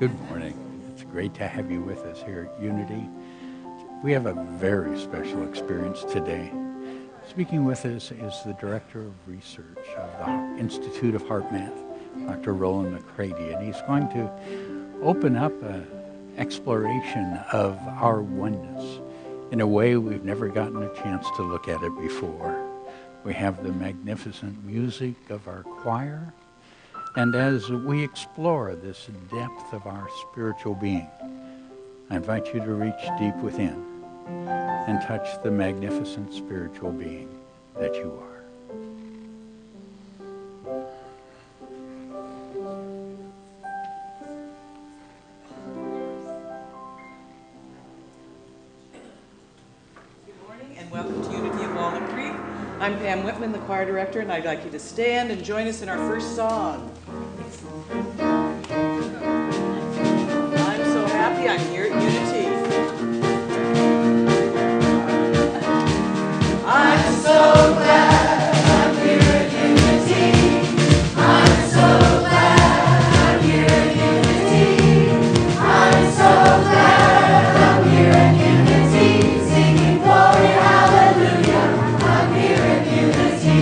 Good morning. It's great to have you with us here at Unity. We have a very special experience today. Speaking with us is the Director of Research of the Institute of HeartMath, Dr. Rollin McCraty, and he's going to open up an exploration of our oneness in a way we've never gotten a chance to look at it before. We have the magnificent music of our choir, and as we explore this depth of our spiritual being, I invite you to reach deep within and touch the magnificent spiritual being that you are. Good morning and welcome to Unity of Walnut Creek. I'm Pam Whitman, the choir director, and I'd like you to stand and join us in our first song. I'm so happy I'm here at Unity. I'm so glad I'm here at Unity. I'm so glad I'm here at Unity. I'm so glad I'm here at Unity. Singing glory, hallelujah. I'm here at Unity.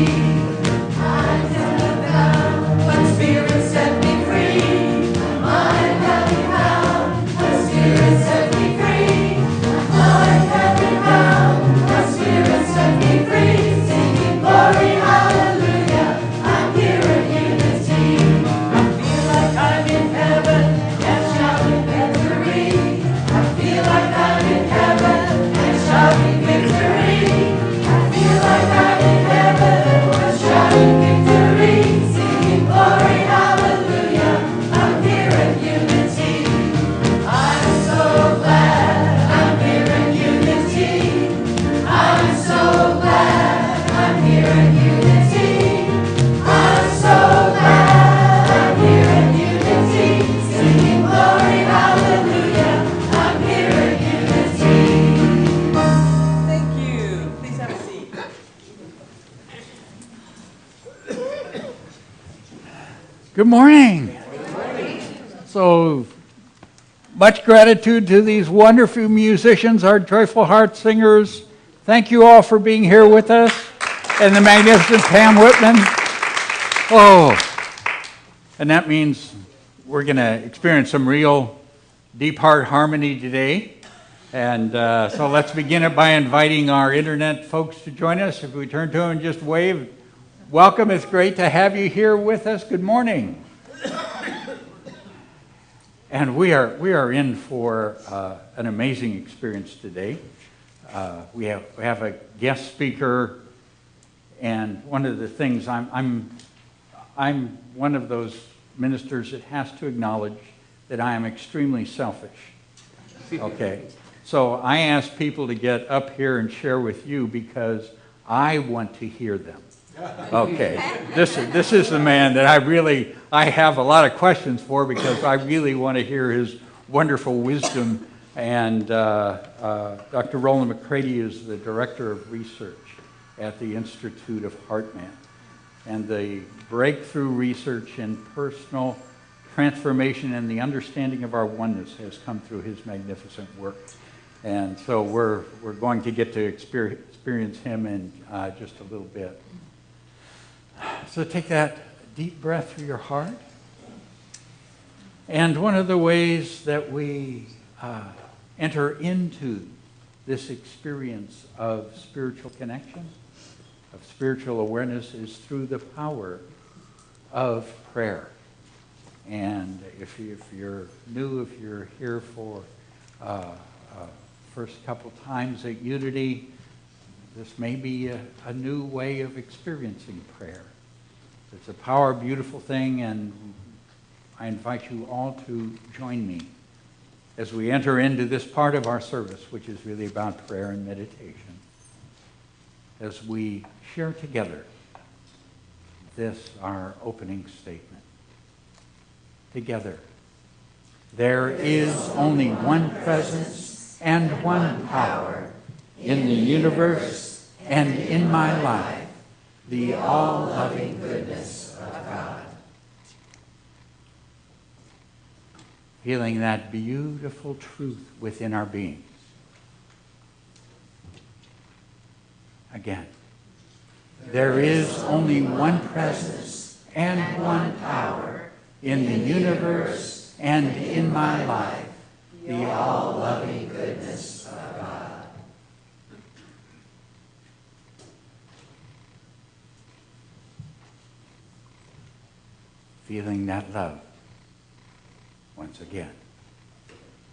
I'm never bound, but Spirit set me free. My mind had me bound, but Spirit set me free. My mind had me bound, but Spirit set me free. Singing glory, hallelujah. I'm here at Unity. I feel like I'm in heaven and shouting victory. I feel like I'm in heaven and shouting victory. I feel like I'm in heaven and shouting victory. Singing glory, hallelujah. I'm here at Unity. I'm so glad I'm here at Unity. I'm so glad I'm here at Unity. I'm so glad I'm here at Unity. Singing glory, hallelujah. I'm here at Unity. Thank you. Please have a seat. Good morning. So much gratitude to these wonderful musicians, our joyful heart singers. Thank you all for being here with us, and the magnificent Pam Whitman. Oh, and that means we're going to experience some real deep heart harmony today. And so let's begin it by inviting our internet folks to join us. If we turn to them and just wave, welcome. It's great to have you here with us. Good morning. And we are in for an amazing experience today. We have a guest speaker, and one of the things I'm one of those ministers that has to acknowledge that I am extremely selfish. Okay, so I ask people to get up here and share with you because I want to hear them. Okay, this is the man that I have a lot of questions for because I really want to hear his wonderful wisdom. And Dr. Rollin McCraty is the Director of Research at the Institute of HeartMath. And the breakthrough research in personal transformation and the understanding of our oneness has come through his magnificent work. And so we're going to get to experience him in just a little bit. So take that deep breath through your heart. And one of the ways that we enter into this experience of spiritual connection, of spiritual awareness, is through the power of prayer. And if you're new, if you're here for first couple times at Unity, this may be a new way of experiencing prayer. It's a power, beautiful thing, and I invite you all to join me as we enter into this part of our service, which is really about prayer and meditation, as we share together this, our opening statement. Together, there is only one presence and one power in the universe and in my life, the all-loving goodness of God. feeling that beautiful truth within our beings. Again, there is only one presence and one power in the universe and in my life, the all-loving goodness of God. Feeling that love once again.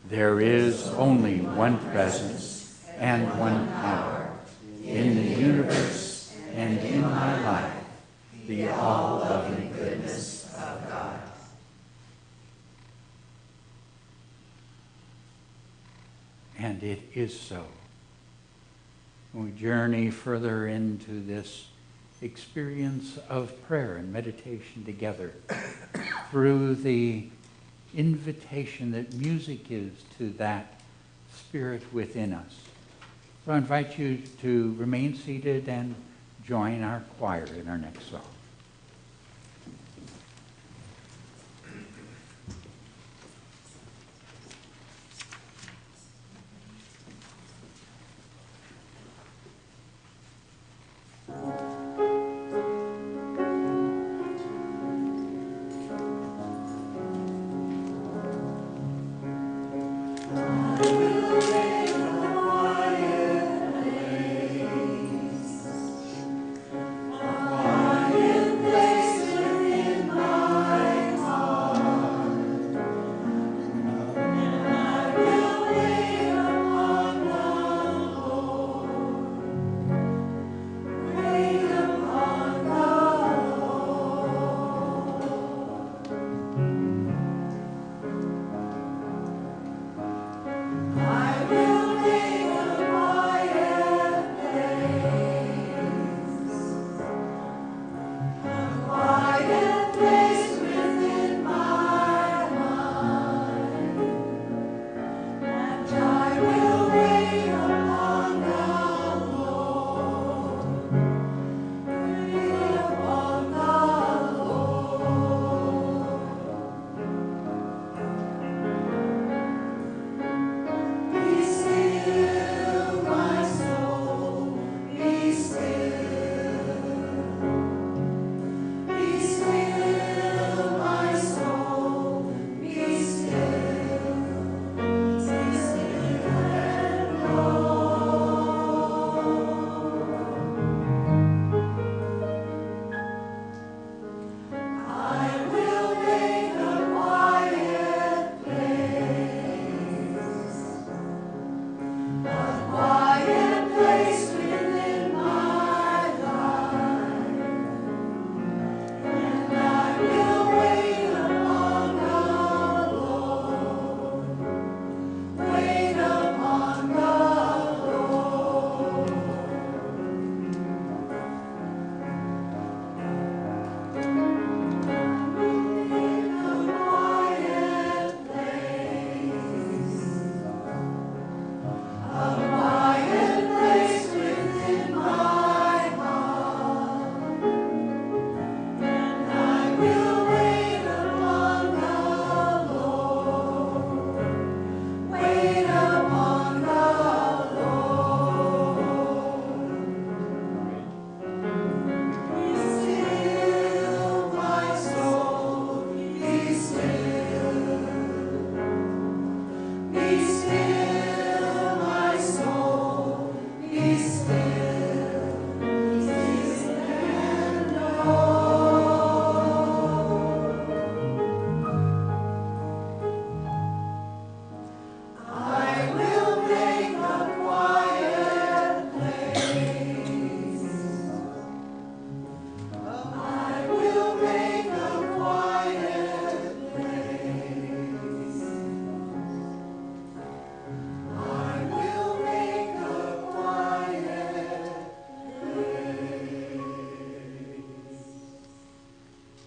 There is only one presence and one power in the universe and in my life, the all-loving goodness of God. And it is so. We journey further into this experience of prayer and meditation together through the invitation that music is to that spirit within us. So I invite you to remain seated and join our choir in our next song.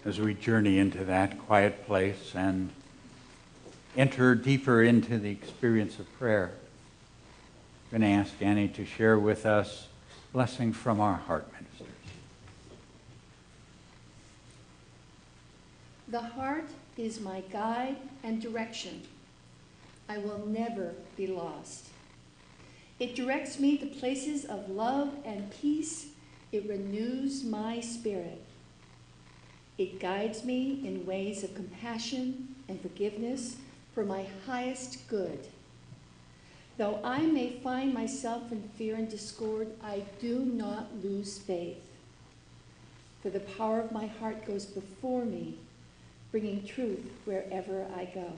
As we journey into that quiet place and enter deeper into the experience of prayer, I'm going to ask Annie to share with us a blessing from our heart ministers. The heart is my guide and direction. I will never be lost. It directs me to places of love and peace. It renews my spirit. It guides me in ways of compassion and forgiveness for my highest good. Though I may find myself in fear and discord, I do not lose faith. For the power of my heart goes before me, bringing truth wherever I go.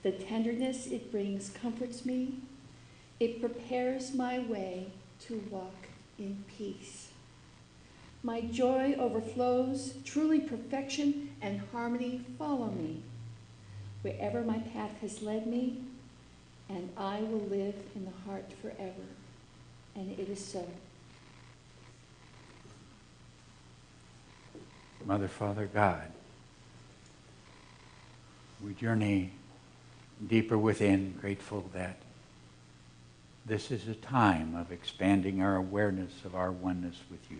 The tenderness it brings comforts me. It prepares my way to walk in peace. My joy overflows. Truly perfection and harmony follow me wherever my path has led me, and I will live in the heart forever. And it is so. Mother, Father, God, we journey deeper within, grateful that this is a time of expanding our awareness of our oneness with you.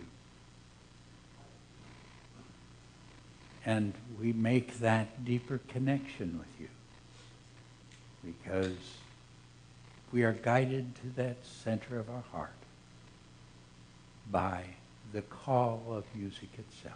And we make that deeper connection with you because we are guided to that center of our heart by the call of music itself.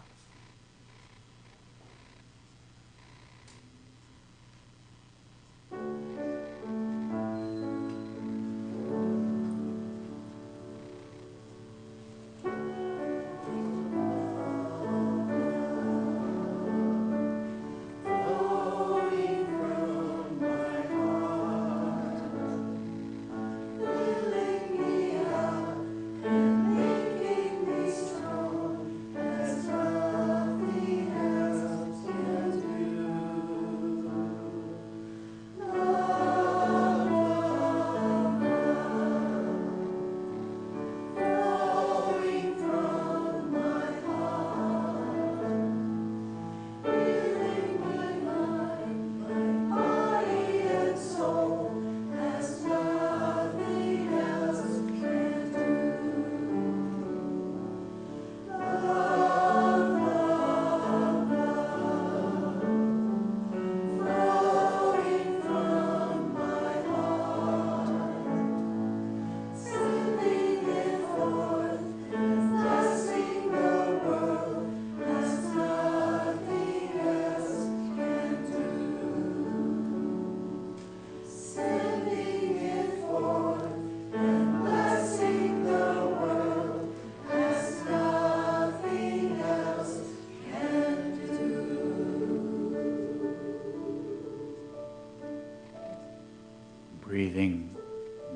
Breathing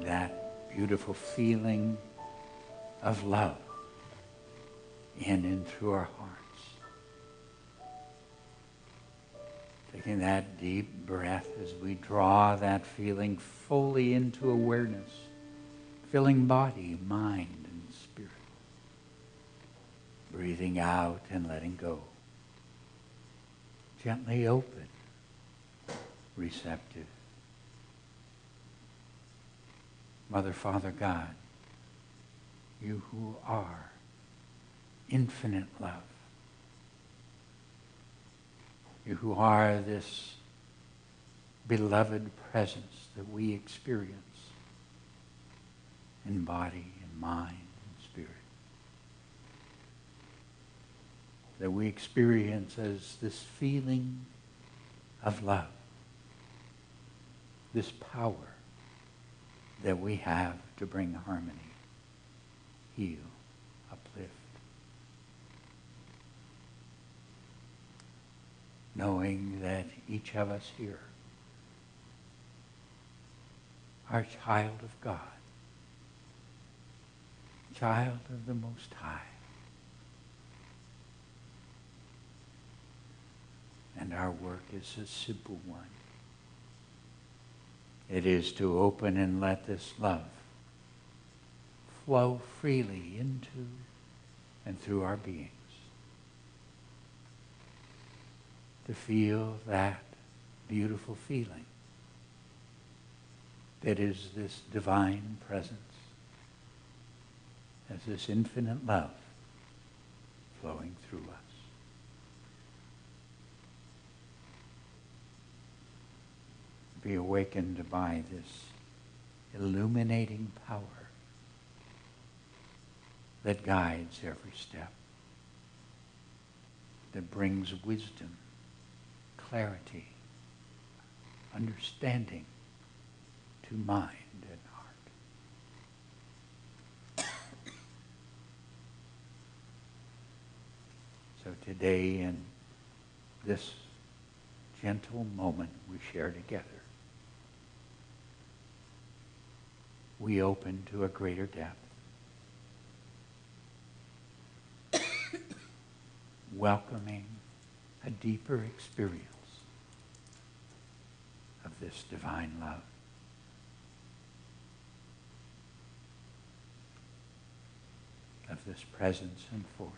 that beautiful feeling of love in and through our hearts. Taking that deep breath as we draw that feeling fully into awareness, filling body, mind, and spirit. Breathing out and letting go. Gently open, receptive. Mother, Father, God, you who are infinite love, you who are this beloved presence that we experience in body and mind and spirit, that we experience as this feeling of love, this power that we have to bring harmony, heal, uplift. Knowing that each of us here are a child of God, child of the Most High. And our work is a simple one. It is to open and let this love flow freely into and through our beings. To feel that beautiful feeling that is this divine presence, as this infinite love flowing through us. be awakened by this illuminating power that guides every step, that brings wisdom, clarity, understanding to mind and heart. So today, in this gentle moment we share together, we open to a greater depth, welcoming a deeper experience of this divine love. Of this presence and force.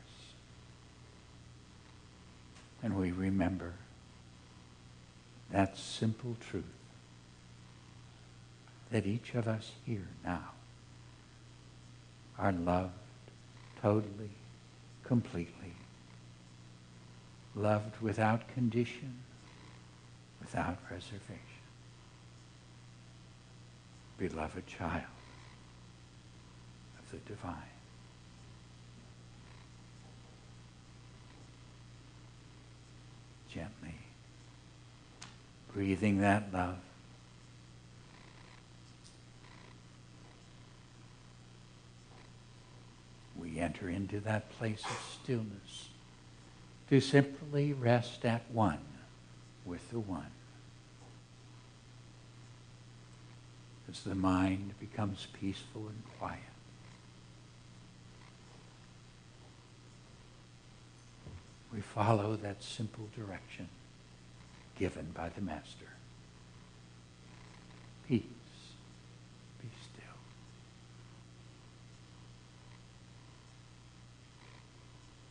And we remember that simple truth that each of us here now are loved totally, completely, loved without condition, without reservation. Beloved child of the divine. Gently breathing that love. We enter into that place of stillness to simply rest at one with the one. As the mind becomes peaceful and quiet, we follow that simple direction given by the Master. Peace, be still.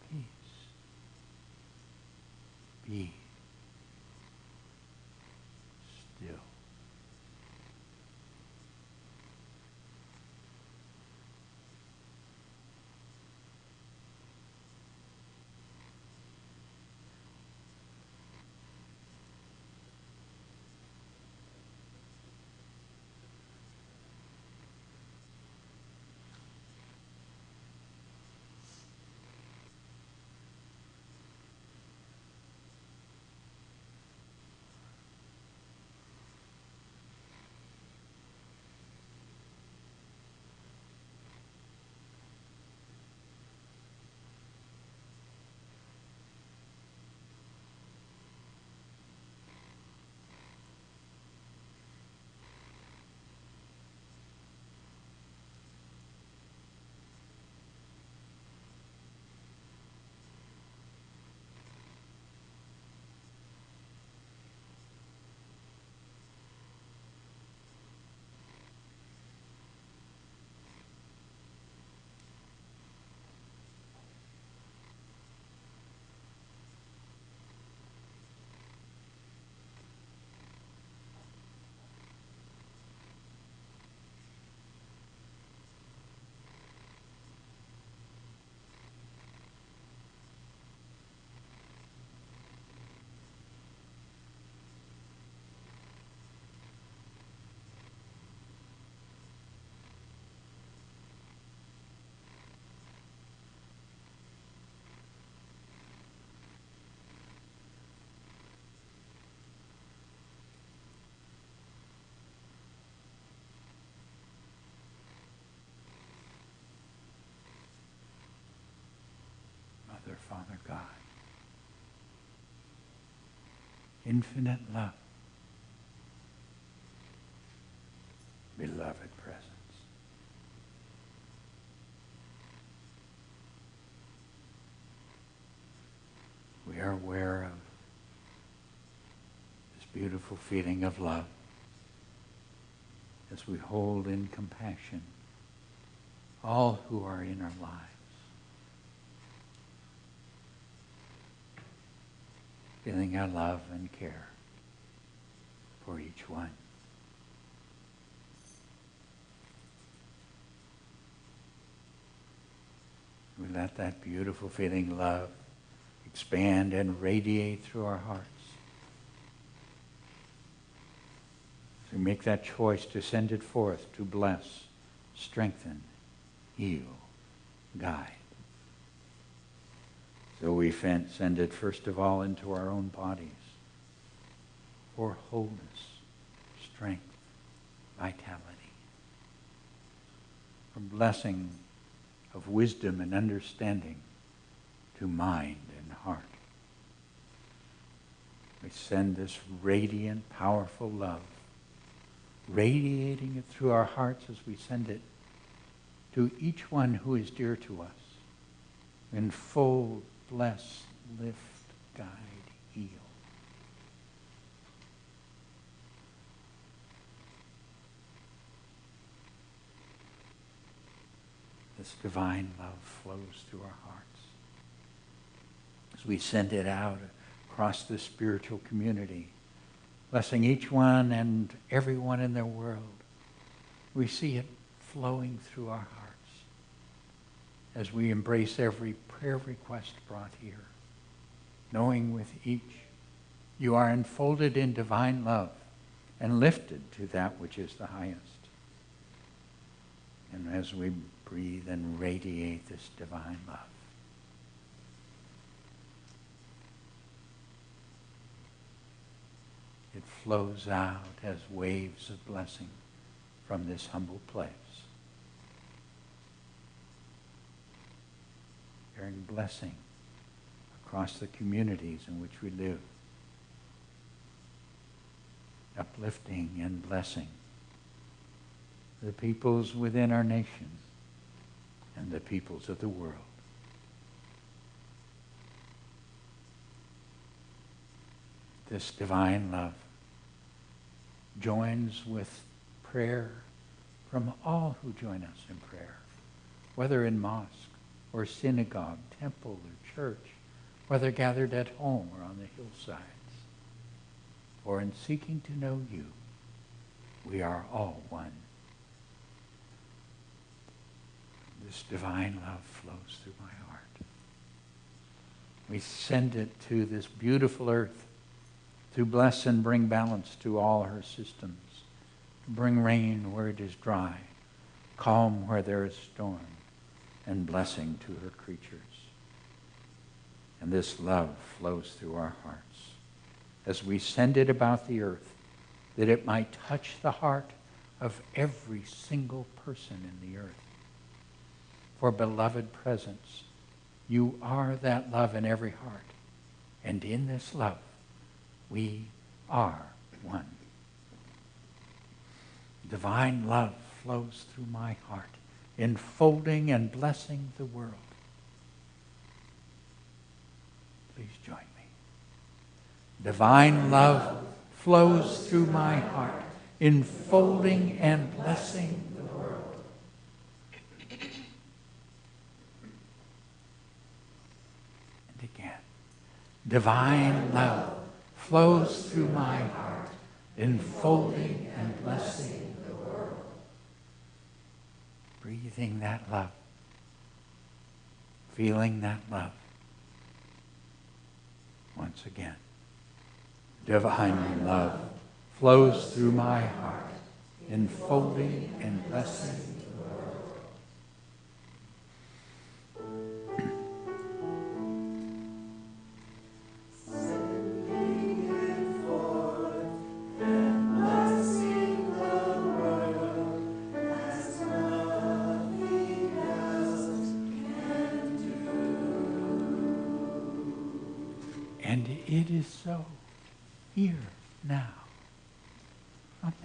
Peace, be still. Mother, Father, God. Infinite love. Beloved presence. We are aware of this beautiful feeling of love as we hold in compassion all who are in our lives. Feeling our love and care for each one. We let that beautiful feeling love expand and radiate through our hearts. So make that choice to send it forth to bless, strengthen, heal, guide. So we send it first of all into our own bodies for wholeness, strength, vitality, for blessing of wisdom and understanding to mind and heart. We send this radiant, powerful love, radiating it through our hearts as we send it to each one who is dear to us. Enfold, bless, lift, guide, heal. This divine love flows through our hearts as we send it out across the spiritual community, blessing each one and everyone in their world. We see it flowing through our hearts as we embrace every prayer request brought here, knowing with each you are enfolded in divine love and lifted to that which is the highest. And as we breathe and radiate this divine love, it flows out as waves of blessing from this humble place, bearing blessing across the communities in which we live, uplifting and blessing the peoples within our nation and the peoples of the world. This divine love joins with prayer from all who join us in prayer, whether in mosque or synagogue, temple or church, whether gathered at home or on the hillsides, or in seeking to know you. We are all one. This divine love flows through my heart. We send it to this beautiful earth to bless and bring balance to all her systems, to bring rain where it is dry, calm where there is storm, and blessing to her creatures. And this love flows through our hearts as we send it about the earth, that it might touch the heart of every single person in the earth. For beloved presence, you are that love in every heart. And in this love, we are one. Divine love flows through my heart, enfolding and blessing the world. Please join me. Divine love flows through my heart, enfolding and blessing the world. And again, divine love flows through my heart, enfolding and blessing the world. Breathing that love, feeling that love. Once again, divine love flows through my heart, enfolding and blessing the world. Sending it forth and blessing the world as nothing else can do. And it is so here now. Amen.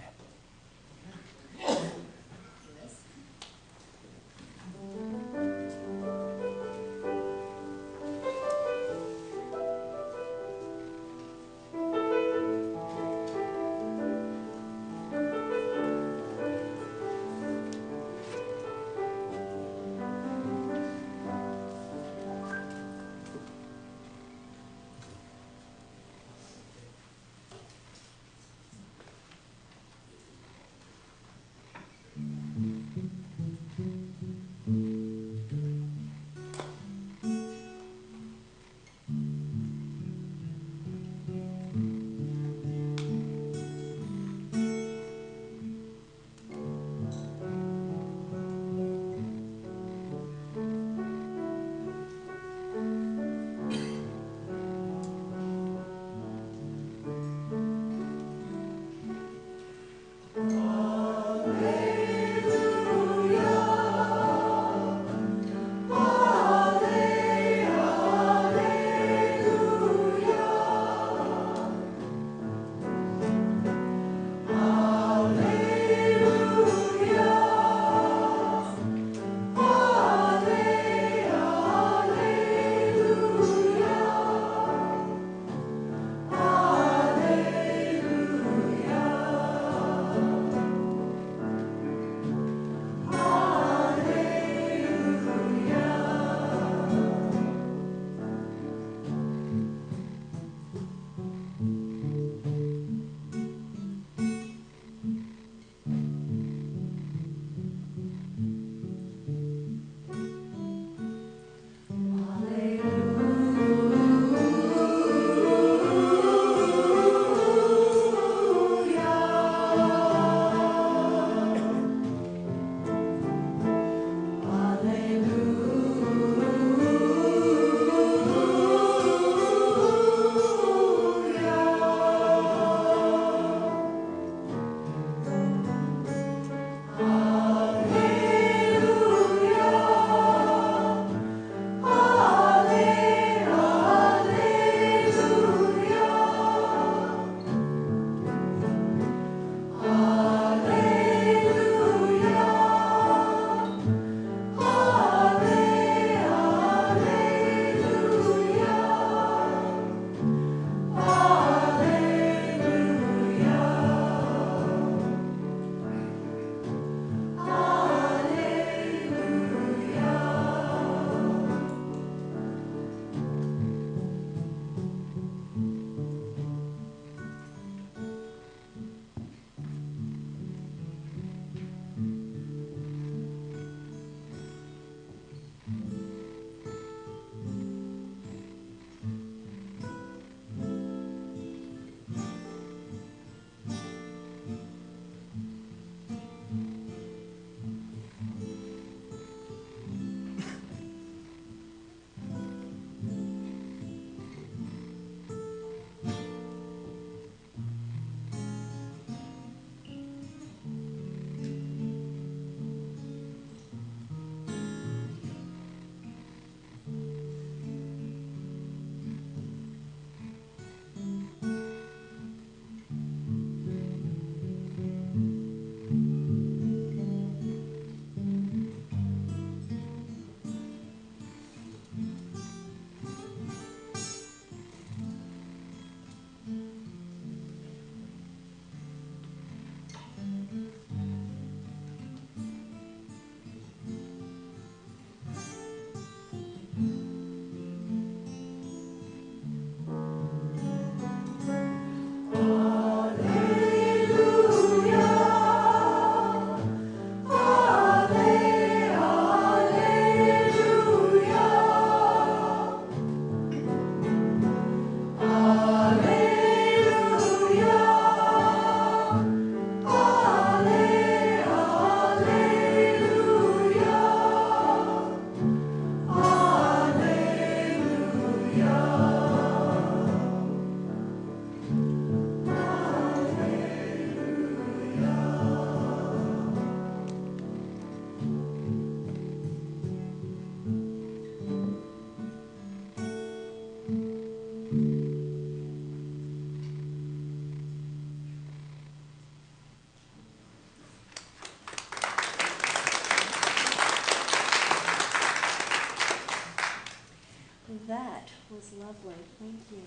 That was lovely. Thank you.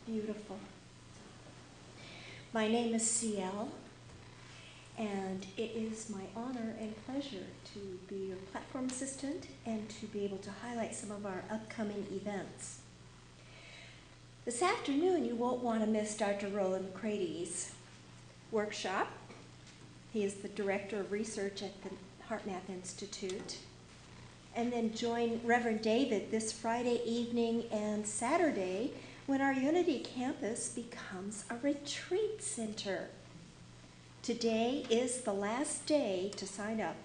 Beautiful. My name is CL, and it is my honor and pleasure to be your platform assistant and to be able to highlight some of our upcoming events. This afternoon, you won't want to miss Dr. Rollin McCraty's workshop. He is the Director of Research at the HeartMath Institute. And then join Reverend David this Friday evening and Saturday when our Unity campus becomes a retreat center. Today is the last day to sign up,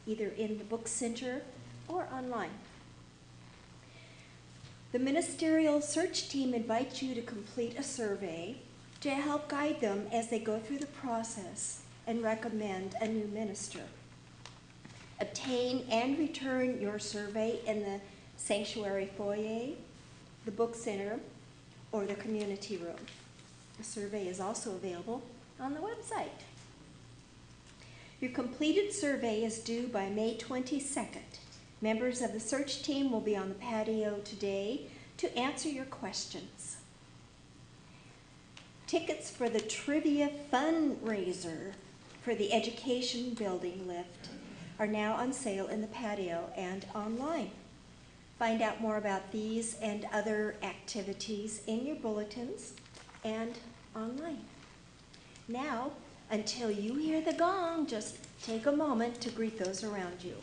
either in the book center or online. The ministerial search team invites you to complete a survey to help guide them as they go through the process and recommend a new minister. Obtain and return your survey in the sanctuary foyer, the book center, or the community room. The survey is also available on the website. Your completed survey is due by May 22nd. Members of the search team will be on the patio today to answer your questions. Tickets for the trivia fundraiser for the education building lift are now on sale in the patio and online. Find out more about these and other activities in your bulletins and online. Now, until you hear the gong, just take a moment to greet those around you.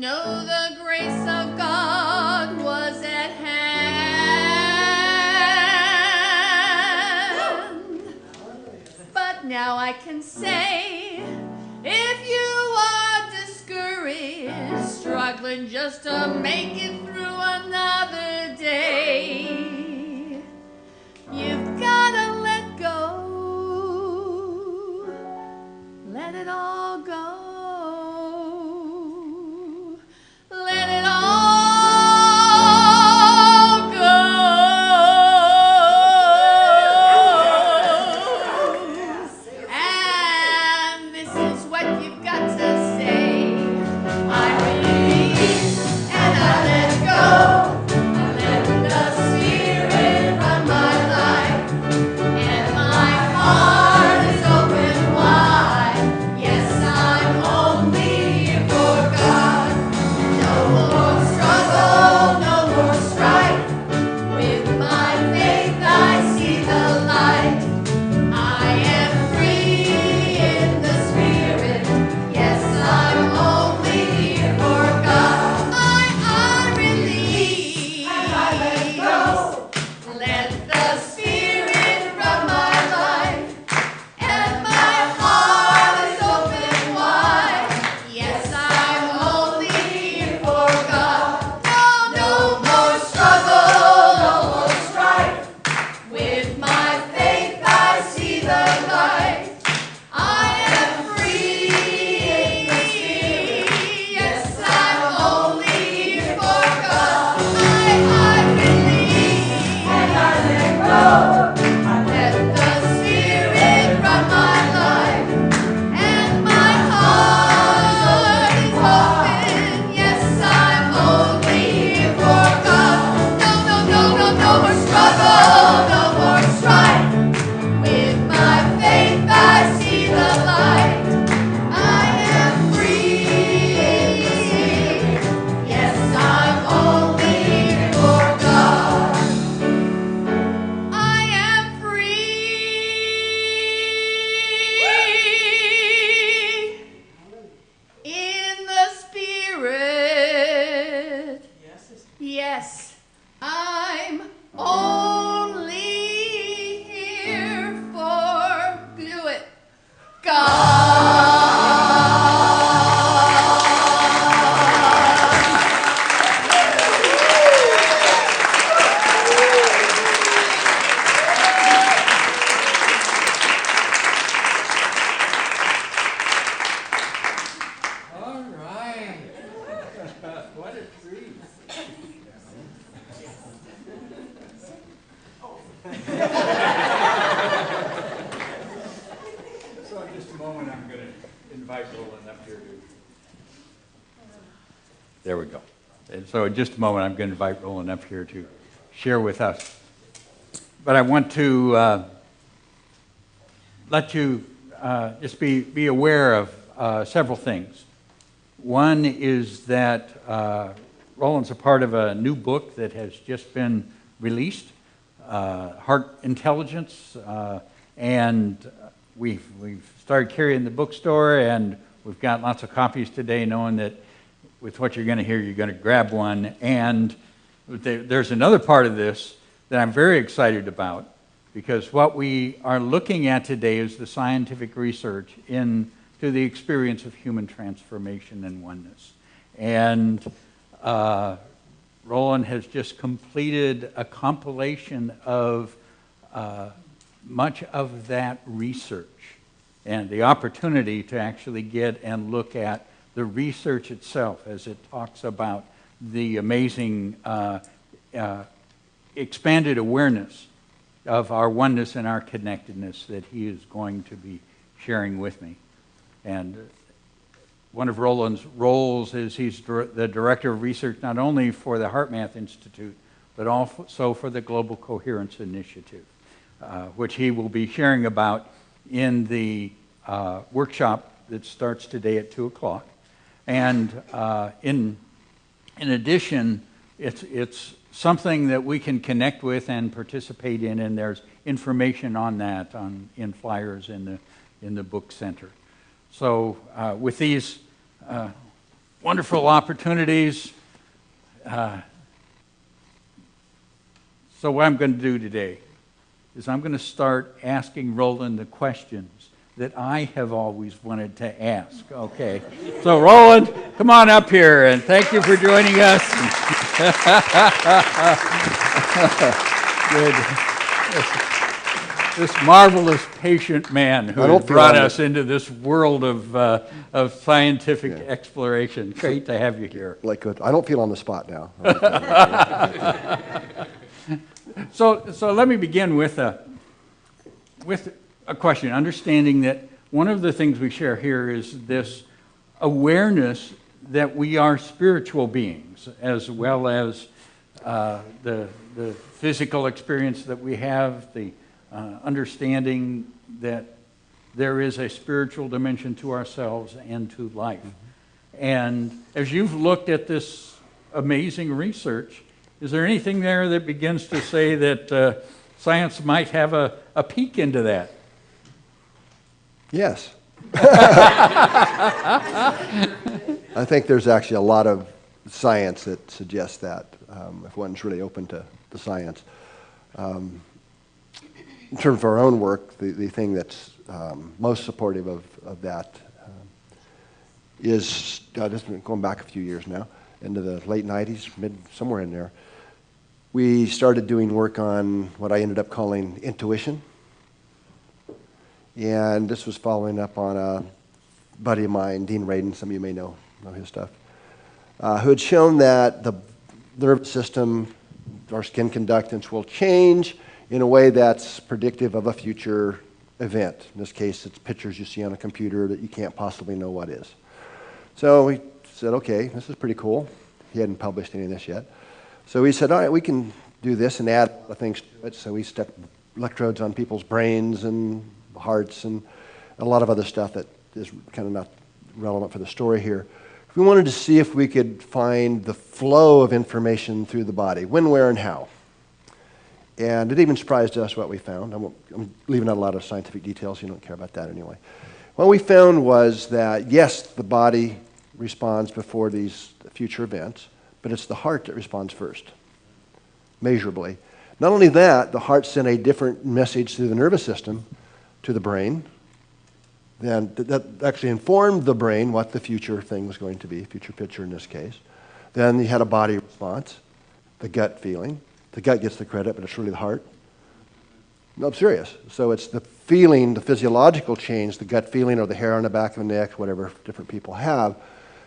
know the grace of God was at hand. But now I can say, if you are discouraged, struggling just to make it through another day, you've gotta let go. Let it all go. Let it all go. And this is what you've got to say. I release and I let go. I let the Spirit run my life. And my heart is open wide. Yes, I'm only here for God. No more struggle, no more strife. With my faith I see the light. I am free in the Spirit. Yes, I'm only here for God. I release and I let go. Let the Spirit run my life. And my heart is open wide. Yes, I'm only here for God. No more struggle, no more strife. With my faith I see the light. I am free in the Spirit. Yes, I'm only here for God. I release and I let go. I let the Spirit run my life. And my heart is open. Yes, I'm only here for God. No more struggle, no more strife. With my faith I see the light. I am free. Yes, I'm only here for God. I am free in the Spirit. Yes, I'm only here for, do it, God. All right. What a treat. So in just a moment, I'm going to invite Rollin up here to... There we go. And so in just a moment, I'm going to invite Rollin up here to share with us. But I want to let you just be aware of several things. One is that Rollin's a part of a new book that has just been released, Heart Intelligence, and we've started carrying the bookstore, and we've got lots of copies today, knowing that with what you're going to hear, you're going to grab one. And there's another part of this that I'm very excited about, because what we are looking at today is the scientific research into the experience of human transformation and oneness. And Rollin has just completed a compilation of much of that research, and the opportunity to actually get and look at the research itself as it talks about the amazing expanded awareness of our oneness and our connectedness that he is going to be sharing with me. And one of Rollin's roles is he's the director of research not only for the HeartMath Institute, but also for the Global Coherence Initiative, which he will be sharing about in the workshop that starts today at 2 o'clock. And in addition, it's something that we can connect with and participate in, and there's information on that in flyers in the book center. So with these wonderful opportunities. So what I'm going to do today is I'm going to start asking Rollin the questions that I have always wanted to ask. Okay. So Rollin, come on up here, and thank you for joining us. Good. This marvelous patient man who has brought us into this world of scientific exploration. Great to have you here. Like, I don't feel on the spot now. So let me begin with a question, understanding that one of the things we share here is this awareness that we are spiritual beings, as well as the physical experience that we have, the understanding that there is a spiritual dimension to ourselves and to life. And as you've looked at this amazing research, is there anything there that begins to say that science might have a peek into that? Yes. I think there's actually a lot of science that suggests that, if one's really open to the science. In terms of our own work, the thing that's most supportive of that is, just going back a few years now, into the late 90s, somewhere in there, we started doing work on what I ended up calling intuition. And this was following up on a buddy of mine, Dean Radin, some of you may know his stuff, who had shown that the nervous system, our skin conductance will change in a way that's predictive of a future event. In this case, it's pictures you see on a computer that you can't possibly know what is. So we said, okay, this is pretty cool. He hadn't published any of this yet. So we said, all right, we can do this and add things to it. So we stuck electrodes on people's brains and hearts and a lot of other stuff that is kind of not relevant for the story here. We wanted to see if we could find the flow of information through the body, when, where, and how. And it even surprised us what we found. I'm leaving out a lot of scientific details. You don't care about that anyway. What we found was that, yes, the body responds before these future events, but it's the heart that responds first, measurably. Not only that, the heart sent a different message through the nervous system to the brain, then that actually informed the brain what the future thing was going to be, future picture in this case. Then you had a body response, the gut feeling. The gut gets the credit, but it's really the heart. No, I'm serious. So it's the feeling, the physiological change, the gut feeling or the hair on the back of the neck, whatever different people have,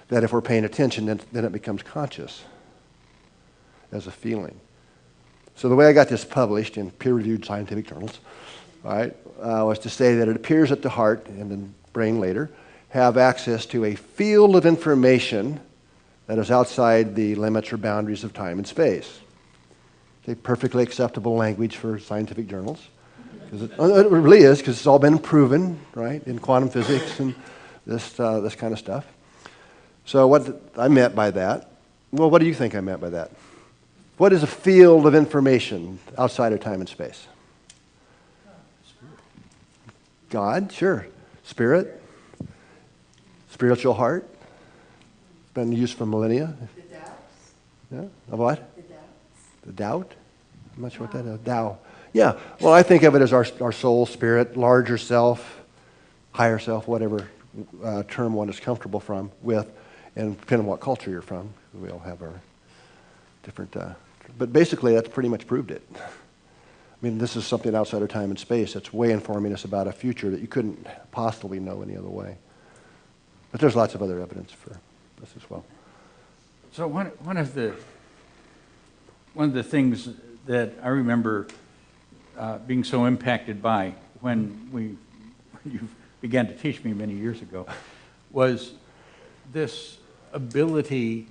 that if we're paying attention, then it becomes conscious as a feeling. So the way I got this published in peer-reviewed scientific journals, all right, was to say that it appears that the heart and the brain later have access to a field of information that is outside the limits or boundaries of time and space. Okay, perfectly acceptable language for scientific journals. Because it really is, because it's all been proven, right, in quantum physics and this kind of stuff. So what I meant by that, well, what do you think I meant by that? What is a field of information outside of time and space? God, sure. Spirit, spiritual heart, been used for millennia. The doubts. Yeah, of what? The doubts. The doubt? I'm not sure what that is. Tao. Yeah, well, I think of it as our soul, spirit, larger self, higher self, whatever term one is comfortable with, and depending on what culture you're from, we all have our different, but basically that's pretty much proved it. I mean, this is something outside of time and space that's way informing us about a future that you couldn't possibly know any other way. But there's lots of other evidence for this as well. So one of the things that I remember being so impacted by when you began to teach me many years ago was this ability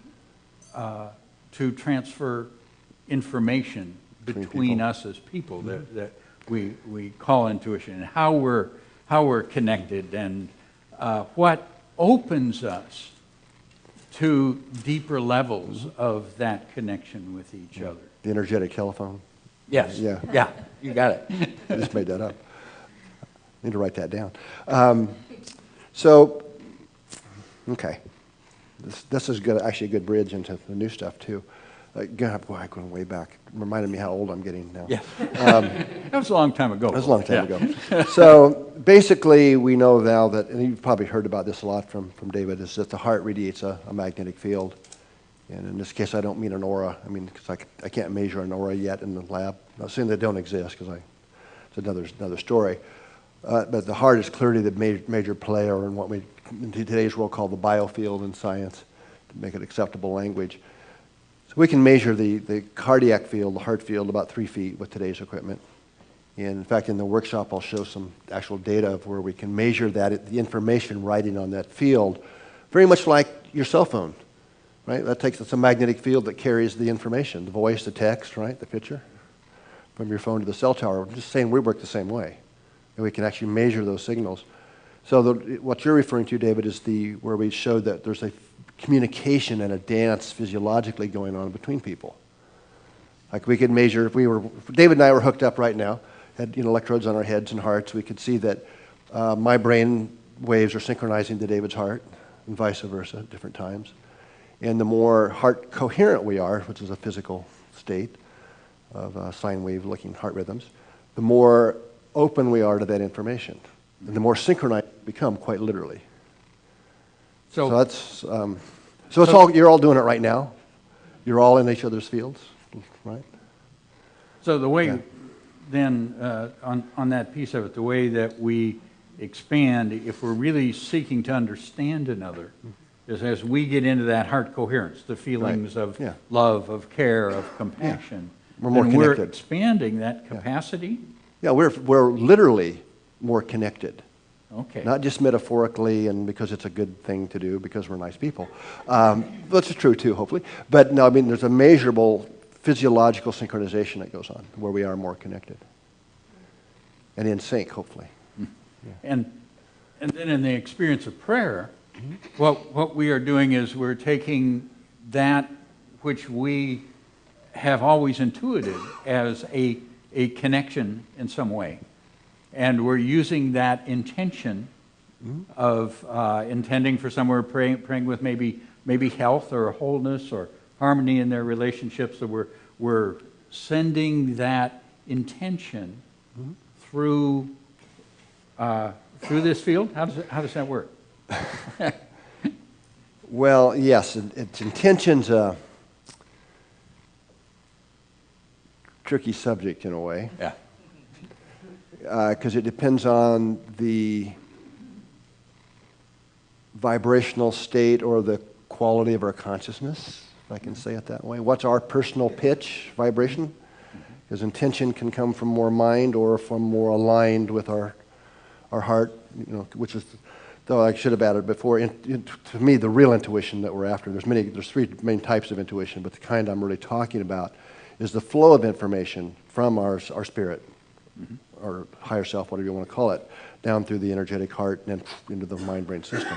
to transfer information between us as people that we call intuition, and how we're connected, and what opens us to deeper levels of that connection with each other. The energetic telephone. Yes. Yeah, you got it. I just made that up. I need to write that down. Okay. This is good, actually a good bridge into the new stuff too. God, boy, I'm going way back. Reminded me how old I'm getting now. Yeah. That was a long time ago. That was a long time ago. So basically, we know now that, and you've probably heard about this a lot from David, is that the heart radiates a magnetic field. And in this case, I don't mean an aura. I mean, because I can't measure an aura yet in the lab. I'm not saying they don't exist, because it's another story. But the heart is clearly the major player in what we, in today's world, call the biofield in science, to make it acceptable language. So we can measure the cardiac field, the heart field, about 3 feet with today's equipment. And in fact, in the workshop, I'll show some actual data of where we can measure that, the information riding on that field, very much like your cell phone, right? It's a magnetic field that carries the information, the voice, the text, right, the picture, from your phone to the cell tower. I'm just saying we work the same way, and we can actually measure those signals. So what you're referring to, David, is where we showed that there's a communication and a dance physiologically going on between people. Like we could measure, if David and I were hooked up right now, had electrodes on our heads and hearts, we could see that my brain waves are synchronizing to David's heart, and vice versa at different times. And the more heart coherent we are, which is a physical state of sine wave looking heart rhythms, the more open we are to that information. And the more synchronized we become, quite literally. So that's it's all, you're all doing it right now. You're all in each other's fields, right? So the way then on that piece of it, the way that we expand, if we're really seeking to understand another, is as we get into that heart coherence, the feelings of love, of care, of compassion, we're more then connected. we're expanding that capacity. Yeah, we're literally more connected. Okay. Not just metaphorically and because it's a good thing to do because we're nice people. That's true too, hopefully. But no, I mean, there's a measurable physiological synchronization that goes on where we are more connected and in sync, hopefully. And then in the experience of prayer, what we are doing is we're taking that which we have always intuited as a connection in some way. And we're using that intention of intending for somewhere, praying with maybe health or wholeness or harmony in their relationships. So we're sending that intention through this field. How does that work? Well, yes, it's intention's a tricky subject in a way. Yeah. Because it depends on the vibrational state or the quality of our consciousness, if I can say it that way. What's our personal pitch vibration? Because intention can come from more mind or from more aligned with our heart, which is, though I should have added before, to me, the real intuition that we're after, there's 3 main types of intuition, but the kind I'm really talking about is the flow of information from our spirit, or higher self, whatever you want to call it, down through the energetic heart and then into the mind-brain system.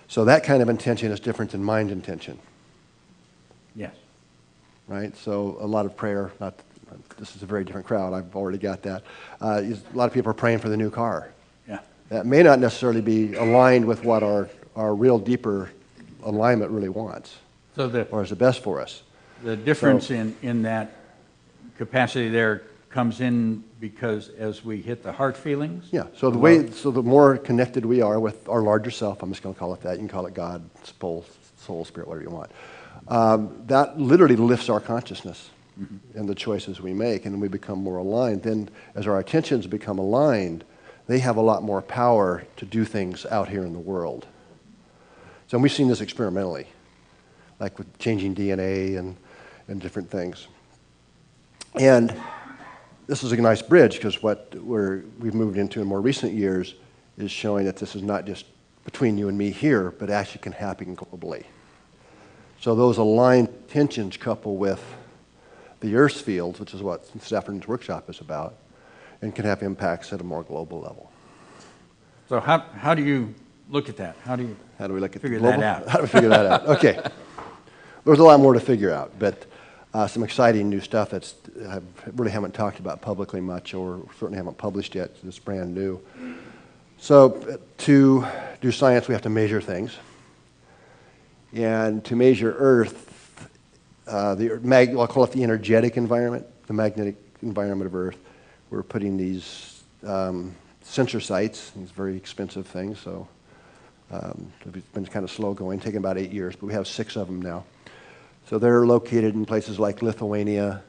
So that kind of intention is different than mind intention. Yes. Right? So a lot of prayer, this is a very different crowd, I've already got that. A lot of people are praying for the new car. Yeah. That may not necessarily be aligned with what our real deeper alignment really wants, or is the best for us. The difference in that capacity there comes in because as we hit the heart feelings. Yeah. So the more connected we are with our larger self, I'm just going to call it that. You can call it God, soul, spirit, whatever you want. That literally lifts our consciousness and the choices we make, and we become more aligned. Then, as our attentions become aligned, they have a lot more power to do things out here in the world. So we've seen this experimentally, like with changing DNA and different things. And this is a nice bridge because what we've moved into in more recent years is showing that this is not just between you and me here, but actually can happen globally. So those aligned tensions couple with the Earth's fields, which is what Stafford's workshop is about, and can have impacts at a more global level. So how do you look at that? How do we look at figure global? that out? How do we figure that out? Okay. There's a lot more to figure out, but some exciting new stuff that I really haven't talked about publicly much, or certainly haven't published yet. It's brand new. So to do science, we have to measure things. And to measure Earth, I'll call it the energetic environment, the magnetic environment of Earth, we're putting these sensor sites, these very expensive things, so it's been kind of slow going, taking about 8 years, but we have 6 of them now. So they're located in places like Lithuania,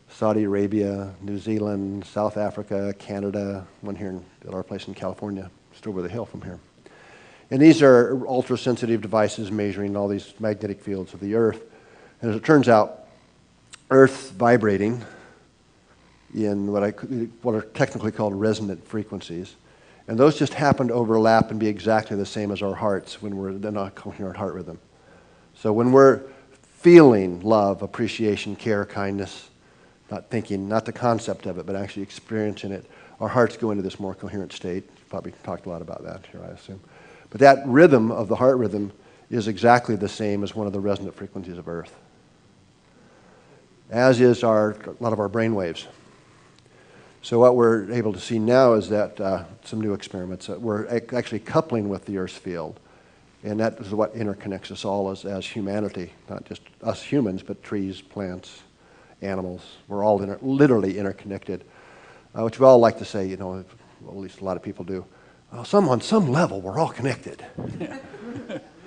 Saudi Arabia, New Zealand, South Africa, Canada, one here at our place in California, just over the hill from here. And these are ultra-sensitive devices measuring all these magnetic fields of the Earth. And as it turns out, Earth's vibrating in what are technically called resonant frequencies. And those just happen to overlap and be exactly the same as our hearts when we're in a coherent heart rhythm. So when we're feeling love, appreciation, care, kindness, not thinking, not the concept of it, but actually experiencing it, our hearts go into this more coherent state. Probably talked a lot about that here, I assume. But that rhythm of the heart rhythm is exactly the same as one of the resonant frequencies of Earth, as is a lot of our brain waves. So what we're able to see now is that some new experiments that we're actually coupling with the Earth's field. And that is what interconnects us all as humanity, not just us humans, but trees, plants, animals. We're all literally interconnected, which we all like to say, well, at least a lot of people do. Well, on some level, we're all connected.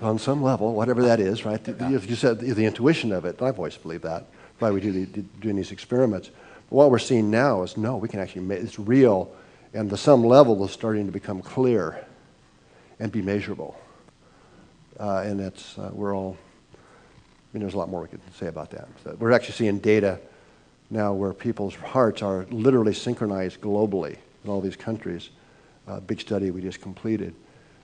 On some level, whatever that is, right? You said the intuition of it. I've always believed that. That's why we doing these experiments. But what we're seeing now is, no, we can actually, it's real, and the some level is starting to become clear and be measurable. And that's, there's a lot more we could say about that. So we're actually seeing data now where people's hearts are literally synchronized globally in all these countries. Big study we just completed.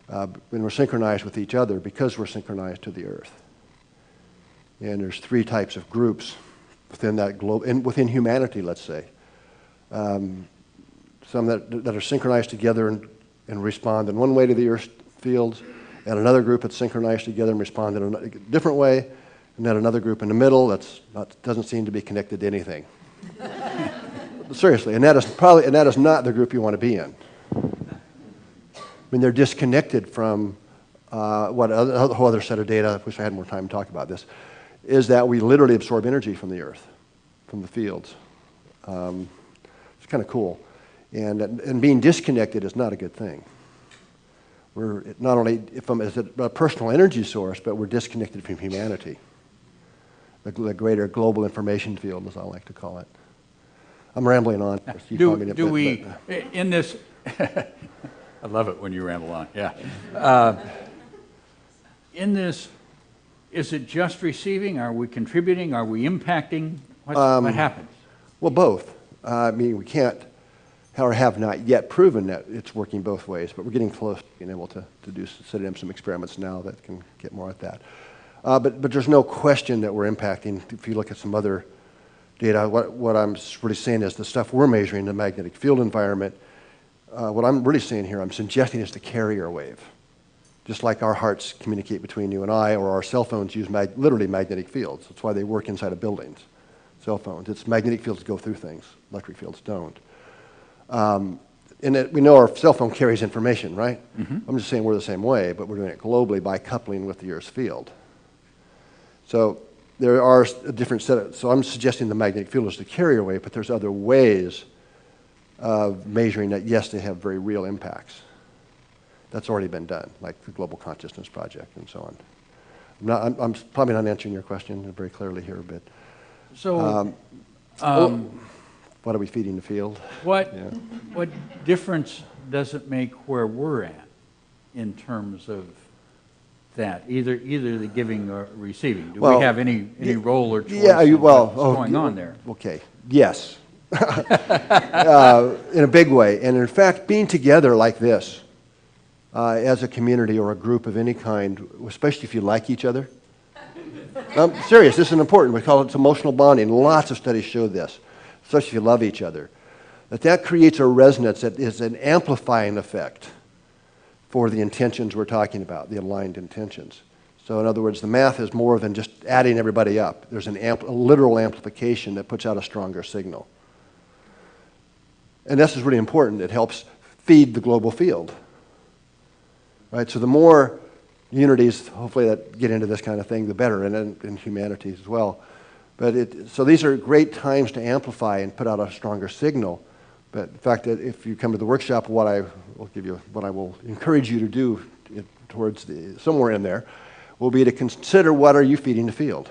When we're synchronized with each other because we're synchronized to the Earth. And there's 3 types of groups within that globe, and within humanity, let's say. Some that are synchronized together and respond in one way to the Earth's fields, and another group that's synchronized together and respond in a different way, and then another group in the middle doesn't seem to be connected to anything. Seriously, and that is not the group you want to be in. I mean, they're disconnected from a whole other set of data. I wish I had more time to talk about this. Is that we literally absorb energy from the Earth, from the fields. It's kind of cool, and being disconnected is not a good thing. We're not only as a personal energy source, but we're disconnected from humanity. The greater global information field, as I like to call it. I'm rambling on. In this, I love it when you ramble on, yeah. In this, is it just receiving? Are we contributing? Are we impacting? What happens? Well, both. I mean, we can't, or have not yet proven that it's working both ways, but we're getting close to being able to set in some experiments now that can get more at that. But there's no question that we're impacting. If you look at some other data, what I'm really saying is the stuff we're measuring, the magnetic field environment, what I'm really saying here, I'm suggesting is the carrier wave. Just like our hearts communicate between you and I, or our cell phones use literally magnetic fields. That's why they work inside of buildings, cell phones. It's magnetic fields go through things. Electric fields don't. And we know our cell phone carries information, right? Mm-hmm. I'm just saying we're the same way, but we're doing it globally by coupling with the Earth's field. So there are a different set of, so I'm suggesting the magnetic field is the carrier wave, but there's other ways of measuring that, yes, they have very real impacts. That's already been done, like the Global Consciousness Project and so on. I'm probably not answering your question very clearly here a bit. So, what are we feeding the field? What difference does it make where we're at in terms of that, either the giving or receiving? Do we have any role or choice in what's going on there? Okay, yes. In a big way. And in fact, being together like this, as a community or a group of any kind, especially if you like each other. I'm serious, this is important. We call it emotional bonding. Lots of studies show this, especially if you love each other. That creates a resonance that is an amplifying effect for the intentions we're talking about, the aligned intentions. So in other words, the math is more than just adding everybody up. There's a literal amplification that puts out a stronger signal. And this is really important. It helps feed the global field. Right? So the more unities, hopefully, that get into this kind of thing, the better, and in humanities as well. But so these are great times to amplify and put out a stronger signal. But the fact that if you come to the workshop, what I will encourage you to do towards somewhere in there will be to consider, what are you feeding the field?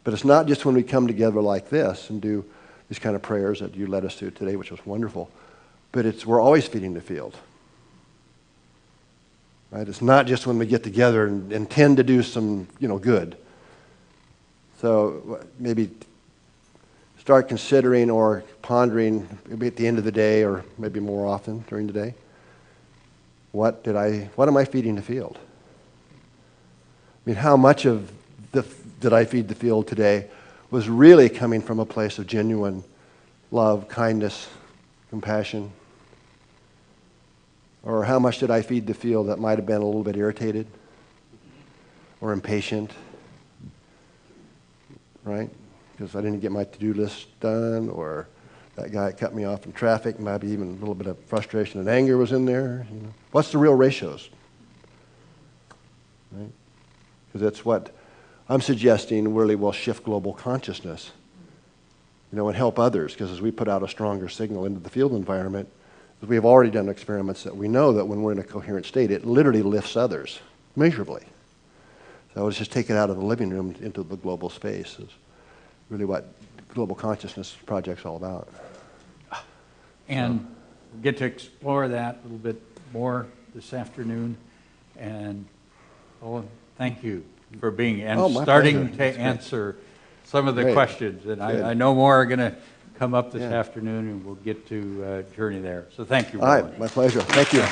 But it's not just when we come together like this and do these kind of prayers that you led us to today, which was wonderful, but we're always feeding the field. Right? It's not just when we get together and intend to do some, good. So maybe start considering or pondering, maybe at the end of the day or maybe more often during the day, what am I feeding the field? I mean, how much of did I feed the field today was really coming from a place of genuine love, kindness, compassion? Or how much did I feed the field that might have been a little bit irritated or impatient, right? Because I didn't get my to-do list done, or that guy cut me off in traffic, maybe even a little bit of frustration and anger was in there. What's the real ratios? Right? Because that's what I'm suggesting really will shift global consciousness, and help others. Because as we put out a stronger signal into the field environment, we have already done experiments that we know that when we're in a coherent state, it literally lifts others measurably. So let's just take it out of the living room into the global space is really what Global Consciousness Project's all about. And get to explore that a little bit more this afternoon. And thank you for being and my starting pleasure. to answer some of the Great. questions. And I know more are going to come up this afternoon, and we'll get to journey there. So thank you, Rollin. All right, my pleasure. Thank you.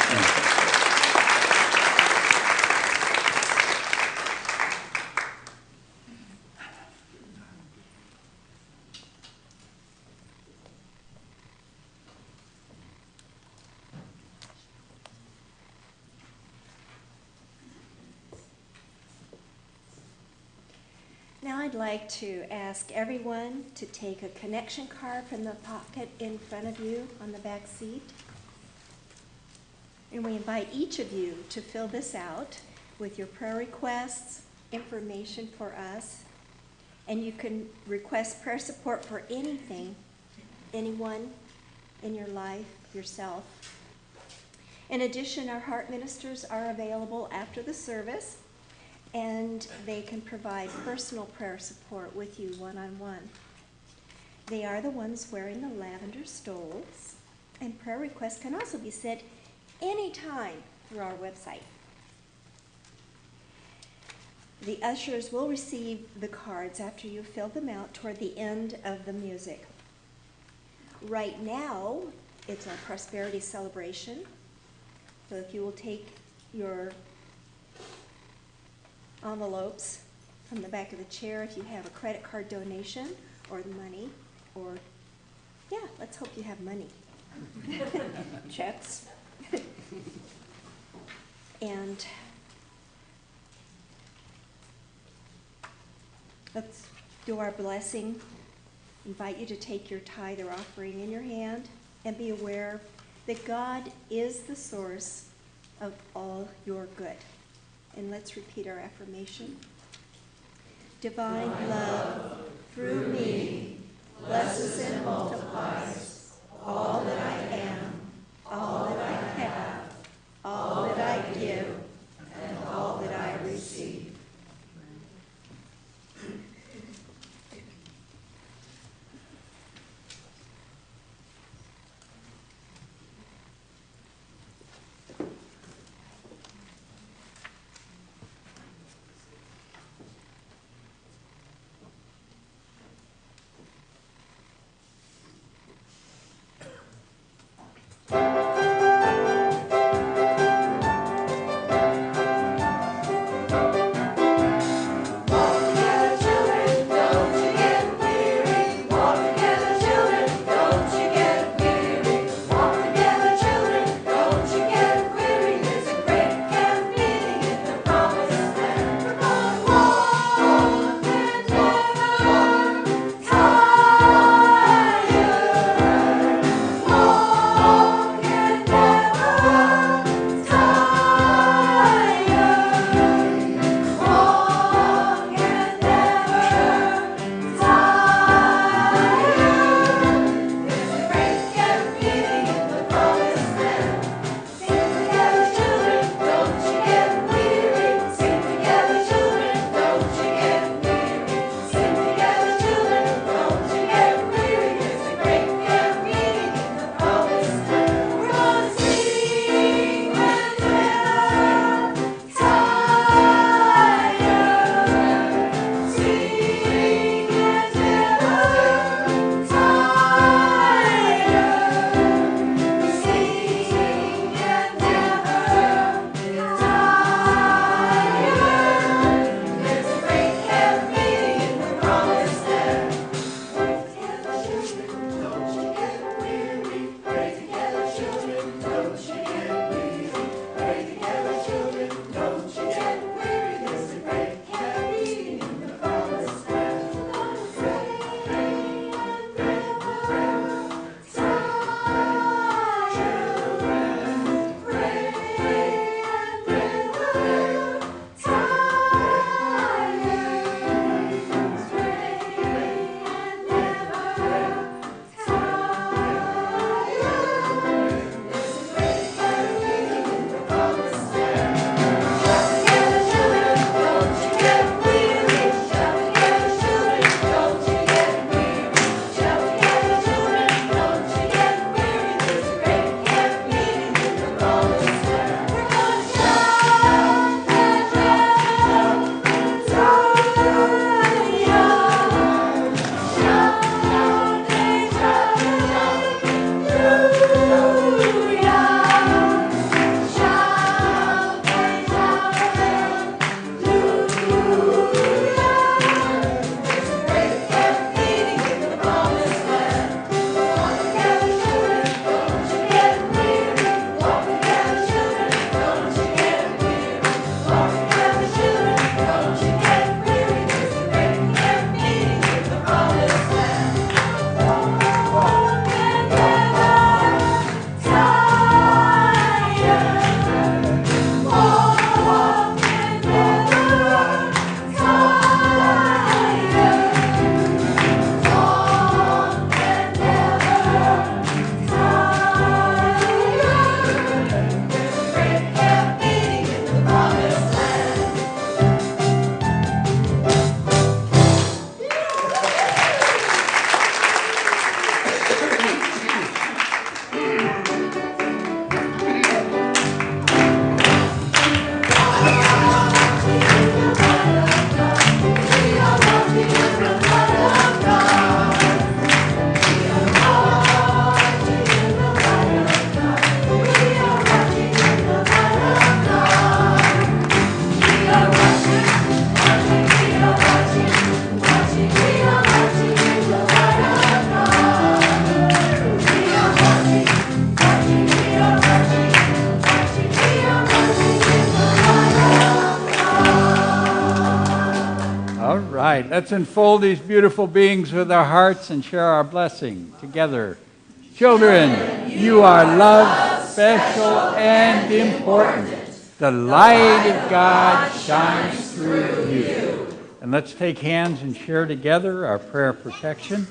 Now I'd like to ask everyone to take a connection card from the pocket in front of you on the back seat. And we invite each of you to fill this out with your prayer requests, information for us, and you can request prayer support for anything, anyone in your life, yourself. In addition, our heart ministers are available after the service, and they can provide personal prayer support with you one-on-one. They are the ones wearing the lavender stoles, and prayer requests can also be sent anytime through our website. The ushers will receive the cards after you fill them out toward the end of the music. Right now, it's our prosperity celebration. So if you will take your envelopes from the back of the chair, if you have a credit card donation or the money, or let's hope you have money. Checks. And let's do our blessing. Invite you to take your tithe or offering in your hand and be aware that God is the source of all your good. And let's repeat our affirmation. Divine love through me blesses and multiplies all that I am, all that I have, all that I give, and all that I receive. All right, let's enfold these beautiful beings with our hearts and share our blessing together. Children, you are loved, special, and important. The light of God shines through you. And let's take hands and share together our prayer of protection.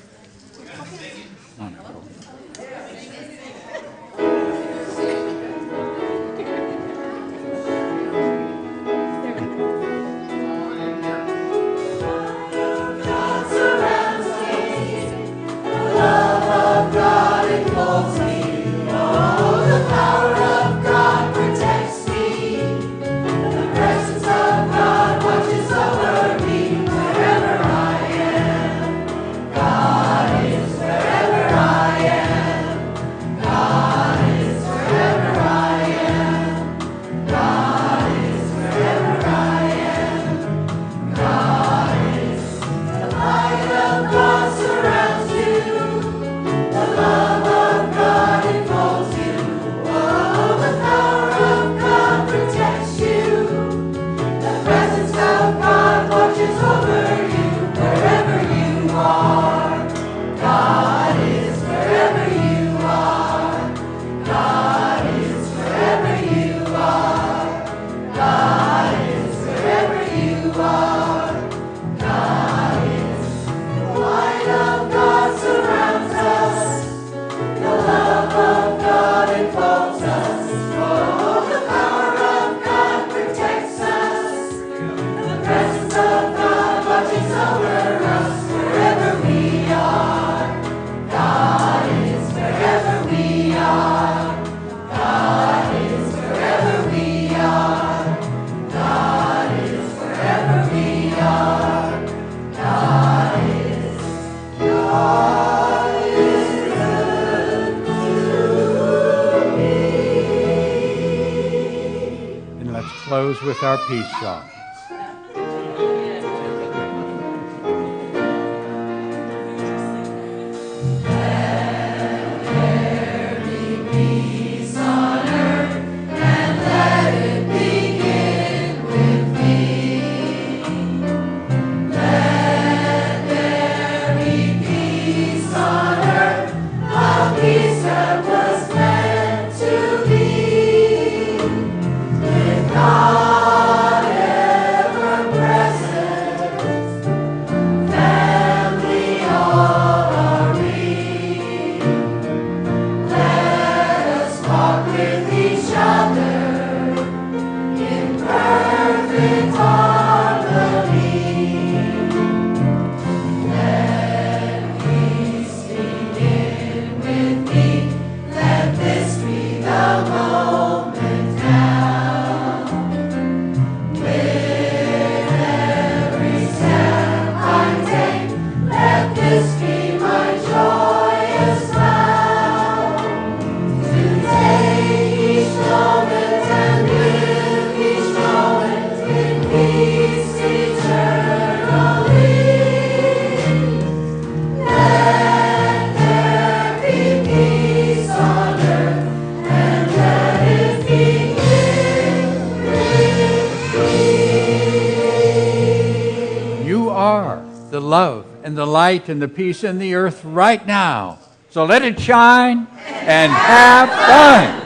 Close with our peace song. The love and the light and the peace in the earth right now. So let it shine and have fun.